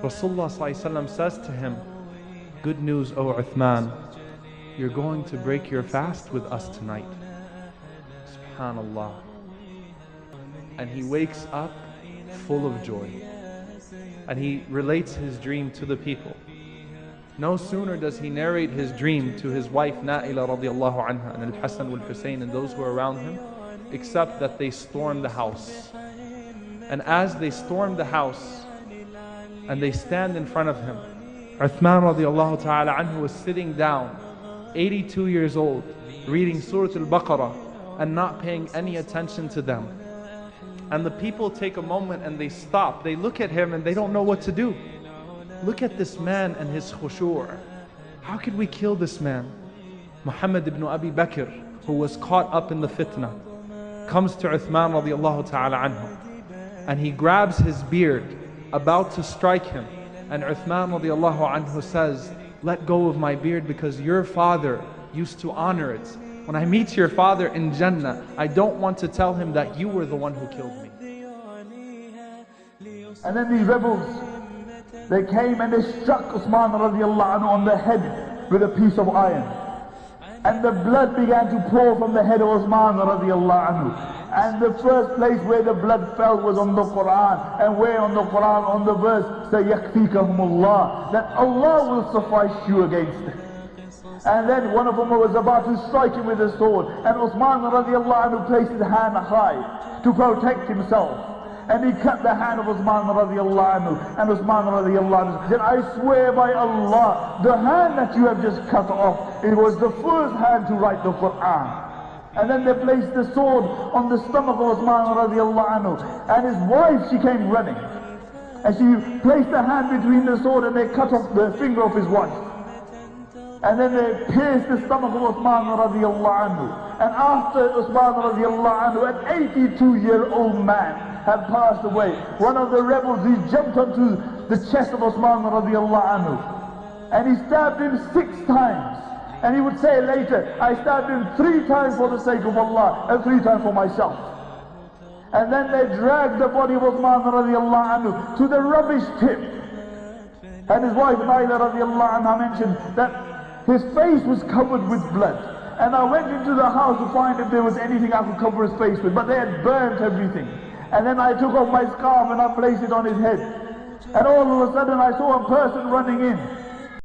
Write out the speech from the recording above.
Rasulullah ﷺ says to him, "Good news, O Uthman, you're going to break your fast with us tonight." Subhanallah. And he wakes up full of joy. And he relates his dream to the people. No sooner does he narrate his dream to his wife Naila radiallahu anha and Al-Hasan wal-Husayn and those who are around him, except that they storm the house. And as they storm the house and they stand in front of him, Uthman radiallahu ta'ala anhu was sitting down, 82 years old, reading Surah Al Baqarah and not paying any attention to them. And the people take a moment and they stop. They look at him and they don't know what to do. Look at this man and his khushu'. How could we kill this man? Muhammad ibn Abi Bakr, who was caught up in the fitna, comes to Uthman radiallahu ta'ala anhu, and he grabs his beard, about to strike him. And Uthman radiallahu anhu says, "Let go of my beard because your father used to honor it. When I meet your father in Jannah, I don't want to tell him that you were the one who killed me." And then these rebels, they came and they struck Uthman radiallahu anhu on the head with a piece of iron. And the blood began to pour from the head of Uthman radiallahu anhu. And the first place where the blood fell was on the Quran. And where on the Quran, on the verse, سَيَكْفِيكَهُمُ اللَّهِ, that Allah will suffice you against it. And then one of them was about to strike him with a sword. And Uthman radiallahu anhu placed his hand high to protect himself. And he cut the hand of Uthman radiallahu anhu. And Uthman radiallahu anhu said, "I swear by Allah, the hand that you have just cut off, it was the first hand to write the Quran." And then they placed the sword on the stomach of Uthman radiallahu anhu. And his wife, she came running. And she placed her hand between the sword and they cut off the finger of his wife. And then they pierced the stomach of Uthman radiallahu anhu. And after Uthman radiallahu anhu, an 82-year-old man had passed away, one of the rebels, he jumped onto the chest of Uthman radiallahu anhu. And he stabbed him 6 times. And he would say later, "I stabbed him 3 times for the sake of Allah and 3 times for myself." And then they dragged the body of Uthman radiallahu anhu to the rubbish tip. And his wife Naila radiallahu anha mentioned that his face was covered with blood. And I went into the house to find if there was anything I could cover his face with, but they had burnt everything. And then I took off my scarf and I placed it on his head. And all of a sudden I saw a person running in.